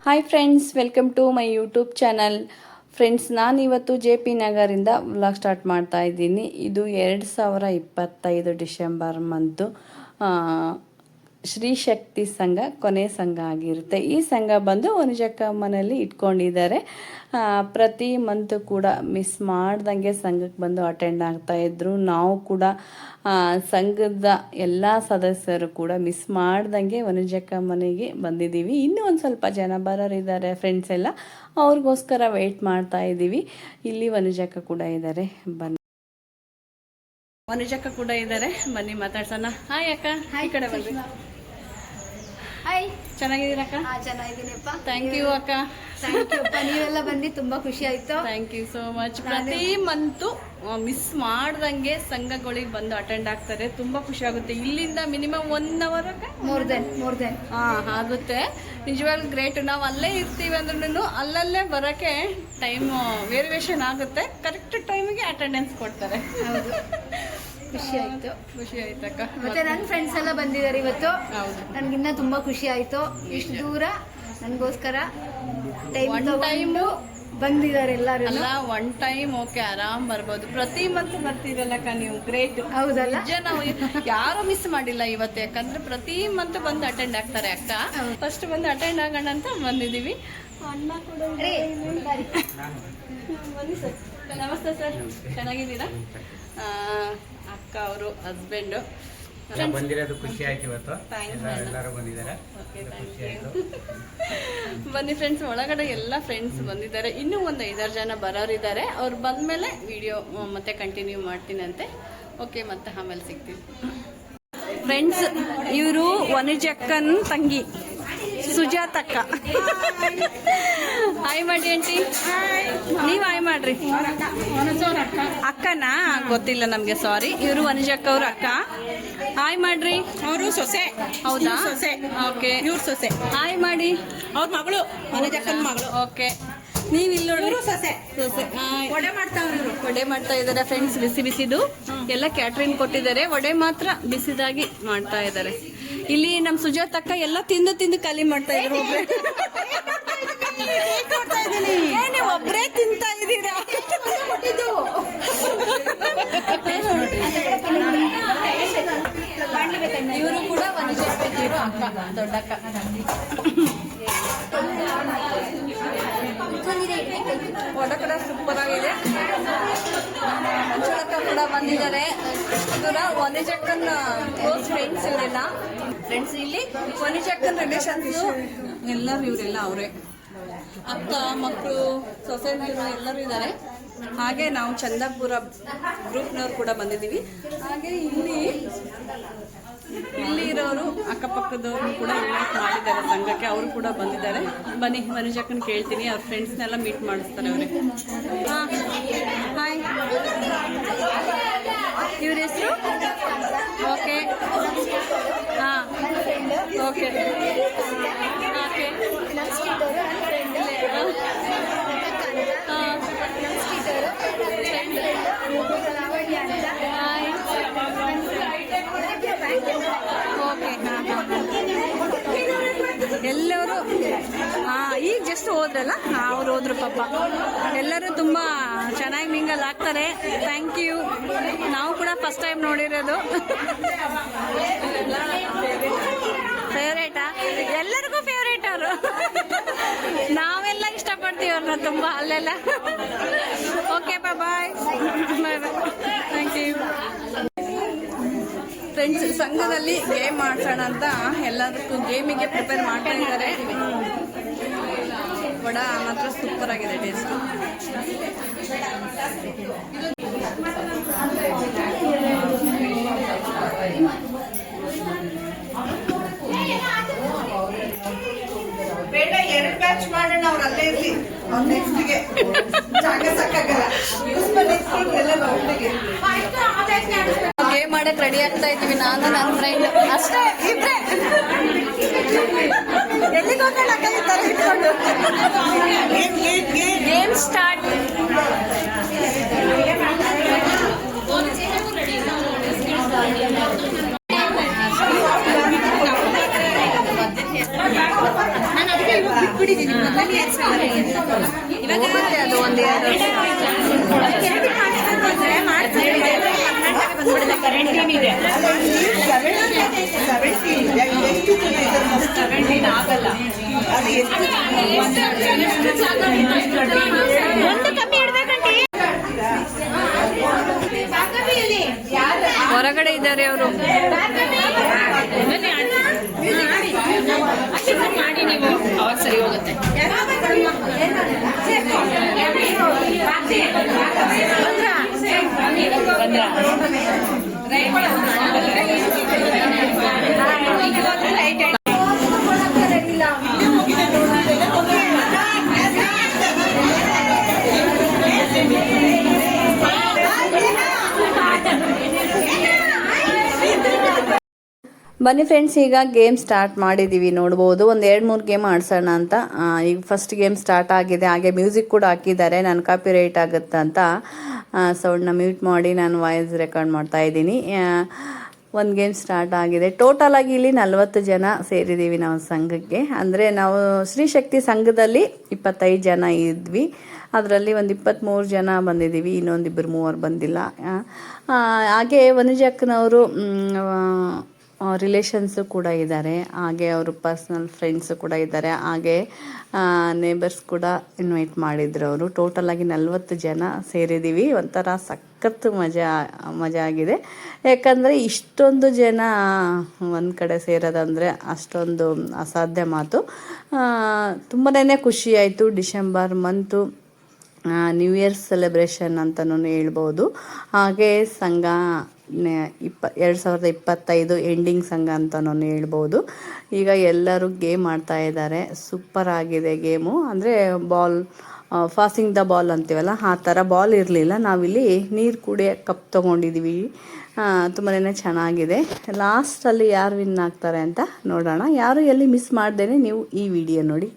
Hi friends, welcome to my YouTube channel. Friends, ನಾನಿವತ್ತು JP ನಗರಿಂದ vlog start ಮಾಡ್ತಾ ಇದ್ದೀನಿ. ಇದು 2025 ಡಿಸೆಂಬರ್ ಮಂತು ಶ್ರೀ ಶಕ್ತಿ ಸಂಘ ಕೊನೆ ಸಂಘ ಆಗಿರುತ್ತೆ. ಈ ಸಂಘ ಬಂದು ವನಜಕ್ಕ ಮನೆಯಲ್ಲಿ ಇಟ್ಕೊಂಡಿದ್ದಾರೆ. ಪ್ರತಿ ಮಂತು ಕೂಡ ಮಿಸ್ ಮಾಡ್ದಂಗೆ ಸಂಘಕ್ಕೆ ಬಂದು ಅಟೆಂಡ್ ಆಗ್ತಾಯಿದ್ರು. ನಾವು ಕೂಡ ಸಂಘದ ಎಲ್ಲ ಸದಸ್ಯರು ಕೂಡ ಮಿಸ್ ಮಾಡ್ದಂಗೆ ವನಜಕ್ಕ ಮನೆಗೆ ಬಂದಿದ್ದೀವಿ. ಇನ್ನೂ ಒಂದು ಸ್ವಲ್ಪ ಜನ ಬರೋರಿದ್ದಾರೆ ಫ್ರೆಂಡ್ಸ್ ಎಲ್ಲ, ಅವ್ರಿಗೋಸ್ಕರ ವೆಯ್ಟ್ ಮಾಡ್ತಾ ಇದ್ದೀವಿ. ಇಲ್ಲಿ ವನಜಕ್ಕ ಕೂಡ ಇದ್ದಾರೆ, ಬನ್ನಿ. ವನಜಕ್ಕ ಕೂಡ ಇದ್ದಾರೆ, ಬನ್ನಿ ಮಾತಾಡ್ಸೋಣ. ಹಾಯ್ ಅಕ್ಕ, ಈ ಕಡೆ ಬನ್ನಿ. ಹಾಯ್, ಚೆನ್ನಾಗಿದ್ದೀರಾ ಅಕ್ಕ? ಚೆನ್ನಾಗಿದ್ದೀನಿಪ್ಪ. ಥ್ಯಾಂಕ್ ಯು ಅಕ್ಕ. ಥ್ಯಾಂಕ್ ಯು ಅಪ್ಪ, ನೀವೆಲ್ಲ ಬಂದು ತುಂಬಾ ಖುಷಿ ಆಯ್ತು. Thank you so much. ಪ್ರತಿ ಮಂತು ಮಿಸ್ ಮಾಡ್ದಂಗೆ ಸಂಘಗಳಿಗೆ ಬಂದು ಅಟೆಂಡ್ ಆಗ್ತಾರೆ. ತುಂಬಾ ಖುಷಿ ಆಗುತ್ತೆ. ಇಲ್ಲಿಂದ ಮಿನಿಮಮ್ 1 ಅವರ್ ಮೋರ್ ದೆನ್ ಆಗುತ್ತೆ. ನಿಜವಾಗ್ಲೂ ಗ್ರೇಟ್. ನಾವು ಅಲ್ಲೇ ಇರ್ತೀವಿ ಅಂದ್ರೂ ಅಲ್ಲಲ್ಲೇ ಬರೋಕ್ಕೆ ಟೈಮ್ ವೇರಿಯೇಷನ್ ಆಗುತ್ತೆ. ಕರೆಕ್ಟ್ ಟೈಮಿಗೆ ಅಟೆಂಡೆನ್ಸ್ ಕೊಡ್ತಾರೆ. ಹೌದು, ಖುಷಿ ಆಯ್ತು. ಖುಷಿ ಆಯ್ತಕ್ಕ. ಮತ್ತೆ ನನ್ನ ಫ್ರೆಂಡ್ಸ್ ಎಲ್ಲ ಬಂದಿದ್ದಾರೆ ಇವತ್ತು. ಹೌದು, ನನ್ಗಿನ್ನ ತುಂಬಾ ಖುಷಿ ಆಯ್ತು. ಇಷ್ಟು ದೂರ ನನಗೋಸ್ಕರ ಟೈಮ್ ಬಂದಿದ್ದಾರೆ ಎಲ್ಲರೂ. ಅಲ್ಲ, 1 ಟೈಮ್ ಓಕೆ, ಆರಾಮ್ ಬರ್ಬೋದು. ಪ್ರತಿ ಮಂತ್ ಬರ್ತೀರಲ್ಲಕ್ಕ ನೀವು, ಗ್ರೇಟ್. ಹೌದಲ್ಲ, ನಿಜ. ನಾವು ಯಾರು ಮಿಸ್ ಮಾಡಿಲ್ಲ ಇವತ್ತು, ಯಾಕಂದ್ರೆ ಪ್ರತಿ ಮಂತ್ ಬಂದು ಅಟೆಂಡ್ ಆಗ್ತಾರೆ ಅಕ್ಕ. ಫಸ್ಟ್ ಬಂದು ಅಟೆಂಡ್ ಆಗೋಣ ಅಂತ ಬಂದಿದ್ದೀವಿ. ಅಣ್ಣ ಕೂಡ ಬನ್ನಿ ಸರ್. ನಮಸ್ತೆ ಸರ್, ಚೆನ್ನಾಗಿದ್ದೀರಾ? ಅಕ್ಕ ಅವರು ಹಸ್ಬೆಂಡು ಬಂದಿರೋದು ಖುಷಿ ಆಯ್ತು. ಇವತ್ತು ಎಲ್ಲರೂ ಬಂದಿದ್ದಾರೆ. ಬನ್ನಿ ಫ್ರೆಂಡ್ಸ್, ಒಳಗಡೆ ಎಲ್ಲ ಫ್ರೆಂಡ್ಸ್ ಬಂದಿದ್ದಾರೆ. ಇನ್ನೂ ಒಂದು 5-6 ಜನ ಬರೋರಿದ್ದಾರೆ. ಅವ್ರು ಬಂದಮೇಲೆ ವಿಡಿಯೋ ಮತ್ತೆ ಕಂಟಿನ್ಯೂ ಮಾಡ್ತೀನಂತೆ. ಓಕೆ, ಮತ್ತೆ ಆಮೇಲೆ ಸಿಗ್ತೀವಿ. ಫ್ರೆಂಡ್ಸ್, ಇವರು ವನಜಕ್ಕನ್ ತಂಗಿ ಸುಜಾತಕ್ಕ. ಹಾಯ್ ಮಾಡಿ ಆಂಟಿ. ನೀವು ಹಾಯ್ ಮಾಡ್ರಿ. ಅಕ್ಕನಾ? ಗೊತ್ತಿಲ್ಲ ನಮ್ಗೆ, ಸಾರಿ. ಇವರು ವನಜಕ್ಕ ಅವ್ರ ಅಕ್ಕ. ಹಾಯ್ ಮಾಡ್ರಿ. ಅವರು ಸೊಸೆ. ಹೌದಾ? ಸೊಸೆ. ಓಕೆ, ಇವ್ರ ಸೊಸೆ. ಹಾಯ್ ಮಾಡಿ. ಅವ್ರ ಮಗಳು, ವನಜಕ್ಕನ ಮಗಳು. ಓಕೆ, ನೀವು ಇಲ್ಲಿ ನೋಡಿ. ಸೊಸೆ. ಸೊಸೆ. ವಡೆ ಮಾಡ್ತಾವ್ರಿ. ವಡೆ ಮಾಡ್ತಾ ಇದ್ದಾರೆ ಫ್ರೆಂಡ್ಸ್, ಬಿಸಿ ಬಿಸಿದು. ಎಲ್ಲ ಕ್ಯಾಟ್ರಿಂಗ್ ಕೊಟ್ಟಿದ್ದಾರೆ. ವಡೆ ಮಾತ್ರ ಬಿಸಿದಾಗಿ ಮಾಡ್ತಾ ಇದ್ದಾರೆ. ಇಲ್ಲಿ ನಮ್ಮ ಸುಜಾತಕ್ಕ ಎಲ್ಲ ತಿಂದು ಖಾಲಿ ಮಾಡ್ತಾ ಇದ್ರು. ನೀವು ಒಬ್ಬರೇ ತಿಂತಾ ಇದ್ದೀರಾ? ಇವರು ಕೂಡ ವನಜಕ್ಕನವರು ಅಕ್ಕ, ದೊಡ್ಡಕ್ಕ. ವಡೆ ಕೂಡ ಸೂಪರ್ ಆಗಿದೆ. ಮಂಜುಳಕ್ಕ ಕೂಡ ಬಂದಿದ್ದಾರೆ. ಇವರ ವನಜಕ್ಕನ್ ಕ್ಲೋಸ್ ಫ್ರೆಂಡ್ಸ್ ಇವರೆಲ್ಲ. ಫ್ರೆಂಡ್ಸ್, ಇಲ್ಲಿ ವನಜಕ್ಕನ್ ರಿಲೇಷನ್ಸ್ ಎಲ್ಲರೂ, ಇವರೆಲ್ಲ ಅವರೇ. ಅಕ್ಕ ಮಕ್ಕಳು, ಸೊಸೈಟಿರು ಎಲ್ಲರೂ ಇದ್ದಾರೆ. ಹಾಗೆ ನಾವು ಚಂದಾಪುರ ಗ್ರೂಪ್ನವ್ರು ಕೂಡ ಬಂದಿದ್ದೀವಿ. ಹಾಗೆ ಇಲ್ಲಿ ಇರೋರು ಅಕ್ಕಪಕ್ಕದವ್ರು ಕೂಡ ಇನ್ವೈಟ್ ಮಾಡಿದ್ದಾರೆ ಸಂಘಕ್ಕೆ. ಅವರು ಕೂಡ ಬಂದಿದ್ದಾರೆ. ಬನ್ನಿ, ವನಜಕ್ಕನ್ ಕೇಳ್ತೀನಿ. ಅವ್ರ ಫ್ರೆಂಡ್ಸ್ನೆಲ್ಲ ಮೀಟ್ ಮಾಡಿಸ್ತಾರೆ ಅವರೇ. ಹಾಂ, ಹಾಯ್. ಇವ್ರ ಹೆಸರು? ಓಕೆ, ಹಾಂ, ಓಕೆ, ಓಕೆ. ಎಲ್ಲರೂ ಈಗ ಜಸ್ಟ್ ಹೋದ್ರಲ್ಲ, ಅವ್ರು ಹೋದ್ರು ಪಾಪ. ಎಲ್ಲರೂ ತುಂಬ ಚೆನ್ನಾಗಿ ಮಿಂಗಲ್ ಆಗ್ತಾರೆ. Thank you. ನಾವು ಕೂಡ ಫಸ್ಟ್ ಟೈಮ್ ನೋಡಿರೋದು. ಫೇವ್ರೇಟಾ? ಎಲ್ಲರಿಗೂ ಫೇವ್ರೇಟ್ ಅವರು. ನಾವೆಲ್ಲ ಇಷ್ಟಪಡ್ತೀವಿ ಅವ್ರನ್ನ ತುಂಬ ಅಲ್ಲೆಲ್ಲ. Okay, bye bye bye. Thank you. Friends, ಸಂಘದಲ್ಲಿ ಗೇಮ್ ಆಡ್ಸೋಣ ಅಂತ ಎಲ್ಲದಕ್ಕೂ ಗೇಮಿಗೆ ಪ್ರಿಪೇರ್ ಮಾಡ್ತಾ ಇದ್ದಾರೆ. ವಡ ಮಾತ್ರ ಸೂಪರ್ ಆಗಿದೆ ಟೇಸ್ಟ್. ಬೇಡ, 2 ಬ್ಯಾಚ್ ಮಾಡೋಣ. ಅವ್ರು ಅಲ್ಲೇ ಇರ್ಲಿ. ನೆಕ್ಸ್ಟ್ಗೆ ಜಾಗ ಸಾಕಾಗಲ್ಲ. ಗೇಮ್ ಮಾಡಕ್ ರೆಡಿ ಆಗ್ತಾ ಇದ್ದೀವಿ, ನಾನು ನನ್ನ ಫ್ರೆಂಡ್ ಅಷ್ಟೇ, ಇಬ್ರೆ. ಎಲ್ಲಿಗೆ ಹೋಗೋಣ? Game start. ಅದು ಒಂದು 2 ವರ್ಷ ಹೊರಗಡೆ ಇದ್ದಾರೆ ಅವರು. ಮಾಡಿ ನೀವು ಅವಾಗ ಸರಿ ಹೋಗುತ್ತೆ. ಬನ್ನಿ ಫ್ರೆಂಡ್ಸ್, ಈಗ ಗೇಮ್ ಸ್ಟಾರ್ಟ್ ಮಾಡಿದ್ದೀವಿ. ನೋಡ್ಬೋದು ಒಂದು 2-3 ಗೇಮ್ ಆಡ್ಸೋಣ ಅಂತ. ಈಗ ಫಸ್ಟ್ ಗೇಮ್ ಸ್ಟಾರ್ಟ್ ಆಗಿದೆ. ಹಾಗೆ ಮ್ಯೂಸಿಕ್ ಕೂಡ ಹಾಕಿದ್ದಾರೆ. ನಾನು ಕಾಪಿ ರೈಟ್ ಆಗುತ್ತೆ ಅಂತ ಸೌಂಡನ್ನ ಮ್ಯೂಟ್ ಮಾಡಿ ನಾನು ವಾಯ್ಸ್ ರೆಕಾರ್ಡ್ ಮಾಡ್ತಾ ಇದ್ದೀನಿ. ಒಂದು ಗೇಮ್ ಸ್ಟಾರ್ಟ್ ಆಗಿದೆ. ಟೋಟಲ್ ಆಗಿ ಇಲ್ಲಿ 40 ಜನ ಸೇರಿದ್ದೀವಿ ನಾವು ಸಂಘಕ್ಕೆ. ಅಂದರೆ ನಾವು ಶ್ರೀಶಕ್ತಿ ಸಂಘದಲ್ಲಿ 25 ಜನ ಇದ್ವಿ. ಅದರಲ್ಲಿ ಒಂದು 23 ಜನ ಬಂದಿದ್ದೀವಿ. ಇನ್ನೊಂದು 2-3 ಬಂದಿಲ್ಲ. ಹಾಗೆ ವನಜಕ್ಕನವರು ರಿಲೇಷನ್ಸು ಕೂಡ ಇದ್ದಾರೆ. ಹಾಗೆ ಅವರು ಪರ್ಸ್ನಲ್ ಫ್ರೆಂಡ್ಸು ಕೂಡ ಇದ್ದಾರೆ. ಹಾಗೆ ನೇಬರ್ಸ್ ಕೂಡ ಇನ್ವೈಟ್ ಮಾಡಿದ್ರು ಅವರು. ಟೋಟಲಾಗಿ 40 ಜನ ಸೇರಿದ್ದೀವಿ. ಒಂಥರ ಸಖತ್ತು ಮಜಾ ಆಗಿದೆ. ಯಾಕಂದರೆ ಇಷ್ಟೊಂದು ಜನ ಒಂದು ಕಡೆ ಸೇರೋದಂದರೆ ಅಷ್ಟೊಂದು ಅಸಾಧ್ಯ ಮಾತು. ತುಂಬಾ ಖುಷಿ ಆಯಿತು. December month new year celebration ಅಂತಲೂ ಹೇಳ್ಬೋದು. ಹಾಗೆ ಸಂಘ 2025 ಎಂಡಿಂಗ್ ಸಂಘ ಅಂತಲೂ ಹೇಳ್ಬೋದು. ಈಗ ಎಲ್ಲರೂ ಗೇಮ್ ಆಡ್ತಾ ಇದ್ದಾರೆ. ಸೂಪರ್ ಆಗಿದೆ ಗೇಮು. ಅಂದರೆ ಬಾಲ್ ಪಾಸಿಂಗ್ ದ ಬಾಲ್ ಅಂತೀವಲ್ಲ, ಆ ಥರ ಬಾಲ್ ಇರಲಿಲ್ಲ. ನಾವಿಲ್ಲಿ ನೀರು ಕುಡಿಯೋ ಕಪ್ ತೊಗೊಂಡಿದ್ದೀವಿ. ತುಂಬಾ ಚೆನ್ನಾಗಿದೆ. ಲಾಸ್ಟಲ್ಲಿ ಯಾರು ವಿನ್ ಆಗ್ತಾರೆ ಅಂತ ನೋಡೋಣ. ಯಾರು ಎಲ್ಲಿ ಮಿಸ್ ಮಾಡ್ದೇನೆ ನೀವು ಈ ವಿಡಿಯೋ ನೋಡಿ.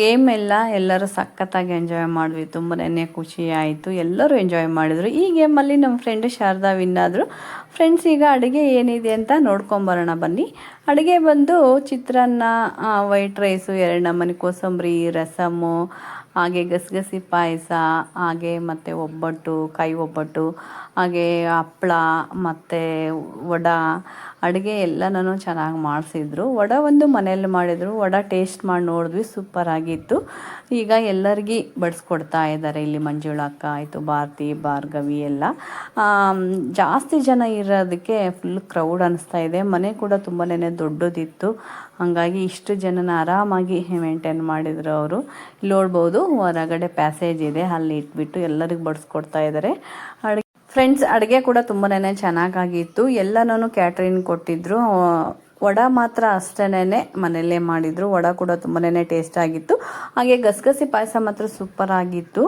ಗೇಮ್ ಎಲ್ಲರೂ ಸಖತ್ತಾಗಿ ಎಂಜಾಯ್ ಮಾಡಿದ್ವಿ. ತುಂಬನೇ ಖುಷಿ ಆಯಿತು, ಎಲ್ಲರೂ ಎಂಜಾಯ್ ಮಾಡಿದರು. ಈ ಗೇಮಲ್ಲಿ ನಮ್ಮ ಫ್ರೆಂಡ್ ಶಾರದಾ ವಿನ್ ಆದರು. ಫ್ರೆಂಡ್ಸ್, ಈಗ ಅಡುಗೆ ಏನಿದೆ ಅಂತ ನೋಡ್ಕೊಂಬರೋಣ ಬನ್ನಿ. ಅಡುಗೆ ಬಂದು ಚಿತ್ರಾನ್ನ, ವೈಟ್ ರೈಸು, 2 ನಮೂನೆ ಕೋಸಂಬರಿ, ರಸಮ್ಮು, ಹಾಗೆ ಗಸಗಸಿ ಪಾಯಸ, ಹಾಗೆ ಮತ್ತು ಒಬ್ಬಟ್ಟು, ಕಾಯಿ ಒಬ್ಬಟ್ಟು, ಹಾಗೆ ಹಪ್ಪಳ ಮತ್ತು ವಡೆ. ಅಡುಗೆ ಎಲ್ಲನೂ ಚೆನ್ನಾಗಿ ಮಾಡಿಸಿದ್ರು. ವಡೆ ಒಂದು ಮನೆಯಲ್ಲಿ ಮಾಡಿದರು. ವಡೆ ಟೇಸ್ಟ್ ಮಾಡಿ ನೋಡಿದ್ವಿ, ಸೂಪರಾಗಿತ್ತು. ಈಗ ಎಲ್ಲರಿಗೂ ಬಡಿಸ್ಕೊಡ್ತಾ ಇದ್ದಾರೆ. ಇಲ್ಲಿ ಮಂಜುಳಕ್ಕ ಆಯಿತು, ಭಾರತಿ, ಭಾರ್ಗವಿ ಎಲ್ಲ. ಜಾಸ್ತಿ ಜನ ಇರೋದಕ್ಕೆ ಫುಲ್ ಕ್ರೌಡ್ ಅನ್ನಿಸ್ತಾ ಇದೆ. ಮನೆ ಕೂಡ ತುಂಬನೇ ದೊಡ್ಡದಿತ್ತು, ಹಾಗಾಗಿ ಇಷ್ಟು ಜನನ ಆರಾಮಾಗಿ ಮೇಂಟೈನ್ ಮಾಡಿದರು ಅವರು. ಇಲ್ಲಿ ನೋಡ್ಬೋದು, ಹೊರಗಡೆ ಪ್ಯಾಸೇಜ್ ಇದೆ, ಅಲ್ಲಿ ಇಟ್ಬಿಟ್ಟು ಎಲ್ಲರಿಗೂ ಬಡಿಸ್ಕೊಡ್ತಾ ಇದ್ದಾರೆ. ಫ್ರೆಂಡ್ಸ್, ಅಡುಗೆ ಕೂಡ ತುಂಬನೇ ಚೆನ್ನಾಗಿತ್ತು. ಎಲ್ಲನೂ ಕ್ಯಾಟ್ರಿಂಗ್ ಕೊಟ್ಟಿದ್ರು. ವಡೆ ಮಾತ್ರ ಅಷ್ಟೇನೆ ಮನೆಯಲ್ಲೇ ಮಾಡಿದರು. ವಡೆ ಕೂಡ ತುಂಬನೇ ಟೇಸ್ಟ್ ಆಗಿತ್ತು. ಹಾಗೆ ಗಸಗಸಿ ಪಾಯಸ ಮಾತ್ರ ಸೂಪರ್ ಆಗಿತ್ತು.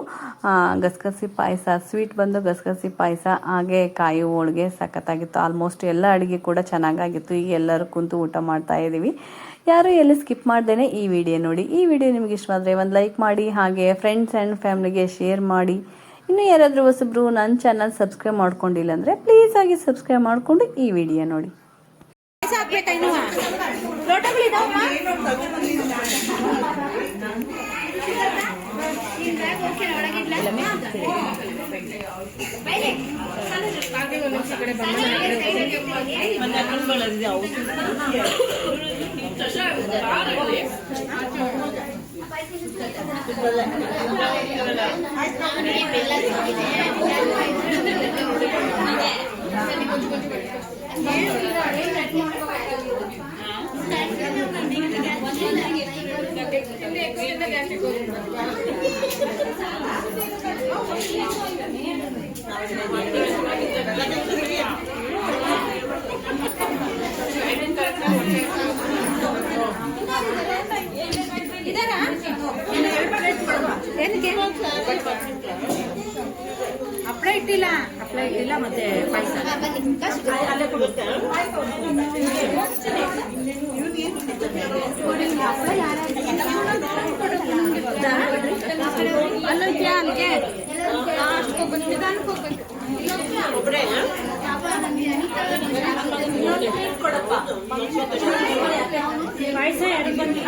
ಗಸಗಸಿ ಪಾಯಸ, ಸ್ವೀಟ್ ಬಂದು ಗಸಗಸಿ ಪಾಯಸ, ಹಾಗೆ ಕಾಯಿ ಹೋಳಿಗೆ ಸಖತ್ತಾಗಿತ್ತು. ಆಲ್ಮೋಸ್ಟ್ ಎಲ್ಲ ಅಡುಗೆ ಕೂಡ ಚೆನ್ನಾಗಾಗಿತ್ತು. ಈಗ ಎಲ್ಲರೂ ಕುಂತು ಊಟ ಮಾಡ್ತಾ ಇದ್ದೀವಿ. ಯಾರು ಎಲ್ಲಿ ಸ್ಕಿಪ್ ಮಾಡ್ದೇನೆ ಈ ವಿಡಿಯೋ ನೋಡಿ. ಈ ವಿಡಿಯೋ ನಿಮಗೆ ಇಷ್ಟವಾದರೆ ಒಂದು ಲೈಕ್ ಮಾಡಿ, ಹಾಗೆ ಫ್ರೆಂಡ್ಸ್ ಆ್ಯಂಡ್ ಫ್ಯಾಮಿಲಿಗೆ ಶೇರ್ ಮಾಡಿ. ಇನ್ನೂ ಯಾರಾದರೂ ಹೊಸಬ್ರು ನನ್ನ ಚಾನಲ್ ಸಬ್ಸ್ಕ್ರೈಬ್ ಮಾಡ್ಕೊಂಡಿಲ್ಲ ಅಂದರೆ ಪ್ಲೀಸ್ ಆಗಿ ಸಬ್ಸ್ಕ್ರೈಬ್ ಮಾಡಿಕೊಂಡು ಈ ವಿಡಿಯೋ ನೋಡಿ. ಹಪ್ಪಳ ಇಟ್ಟಿಲ್ಲ ಮತ್ತೆ ಪಾಯಸ ಪಾಯಸ ಯಾರಿಗೆ ಬಂದಿಲ್ಲ.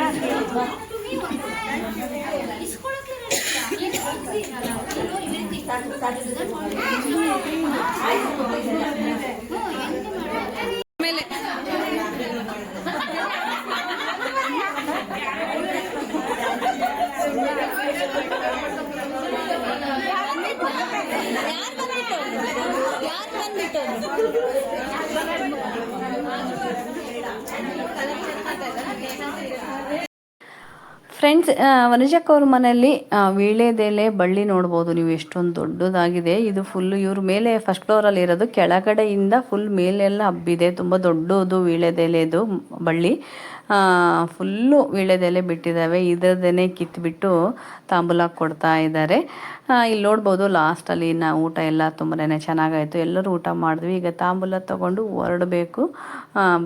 ಫ್ರೆಂಡ್ಸ್, ವನಜಕ್ಕ ಅವ್ರ ಮನೆಯಲ್ಲಿ ವೀಳ್ಯದೆಲೆ ಬಳ್ಳಿ ನೋಡ್ಬೋದು ನೀವು, ಎಷ್ಟೊಂದು ದೊಡ್ಡದಾಗಿದೆ. ಇದು ಫುಲ್ಲು ಇವ್ರ ಮೇಲೆ ಫಸ್ಟ್ ಫ್ಲೋರಲ್ಲಿ ಇರೋದು, ಕೆಳಗಡೆಯಿಂದ ಫುಲ್ ಮೇಲೆಲ್ಲ ಹಬ್ಬಿದೆ. ತುಂಬ ದೊಡ್ಡದು ವೀಳ್ಯದೆಲೆದು ಬಳ್ಳಿ, ಫುಲ್ಲು ವೀಳ್ಯದೆಲೆ ಬಿಟ್ಟಿದ್ದಾವೆ. ಇದರದೇ ಕಿತ್ಬಿಟ್ಟು ತಾಂಬೂಲ ಕೊಡ್ತಾ ಇದ್ದಾರೆ. ಇಲ್ಲಿ ನೋಡ್ಬೋದು ಲಾಸ್ಟಲ್ಲಿ ಊಟ ಎಲ್ಲ ತುಂಬನೇ ಚೆನ್ನಾಗಾಯಿತು. ಎಲ್ಲರೂ ಊಟ ಮಾಡಿದ್ವಿ. ಈಗ ತಾಂಬೂಲ ತೊಗೊಂಡು ಹೊರಡಬೇಕು.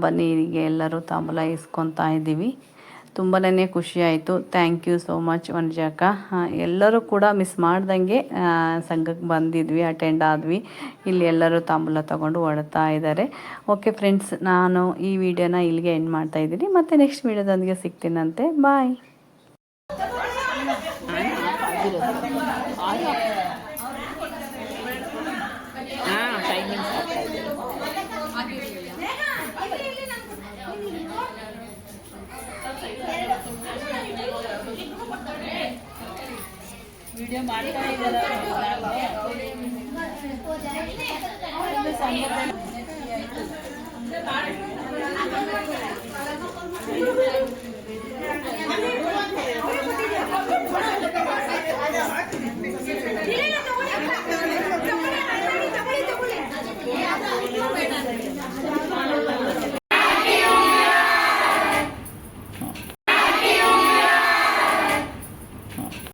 ಬನ್ನಿ, ಈಗ ಎಲ್ಲರೂ ತಾಂಬೂಲ ಇಸ್ಕೊತಾ ಇದ್ದೀವಿ. ತುಂಬನೇ ಖುಷಿ ಆಯಿತು. ಥ್ಯಾಂಕ್ ಯು ಸೋ ಮಚ್ ವನಜಕ್ಕ. ಎಲ್ಲರೂ ಕೂಡ ಮಿಸ್ ಮಾಡ್ದಂಗೆ ಸಂಘಕ್ಕೆ ಬಂದಿದ್ವಿ, ಅಟೆಂಡ್ ಆದ್ವಿ. ಇಲ್ಲಿ ಎಲ್ಲರೂ ತಾಂಬೂಲ ತೊಗೊಂಡು ಹೊರಡ್ತಾ ಇದ್ದಾರೆ. ಓಕೆ ಫ್ರೆಂಡ್ಸ್, ನಾನು ಈ ವಿಡಿಯೋನ ಇಲ್ಲಿಗೆ ಎಂಡ್ ಮಾಡ್ತಾ ಇದ್ದೀನಿ. ಮತ್ತೆ ನೆಕ್ಸ್ಟ್ ವಿಡಿಯೋದೊಂದಿಗೆ ಸಿಗ್ತೀನಂತೆ. ಬಾಯ್. ವಿಡಿಯೋ ಮಾಡ್ತಾ ಇದ್ದಾರೆ.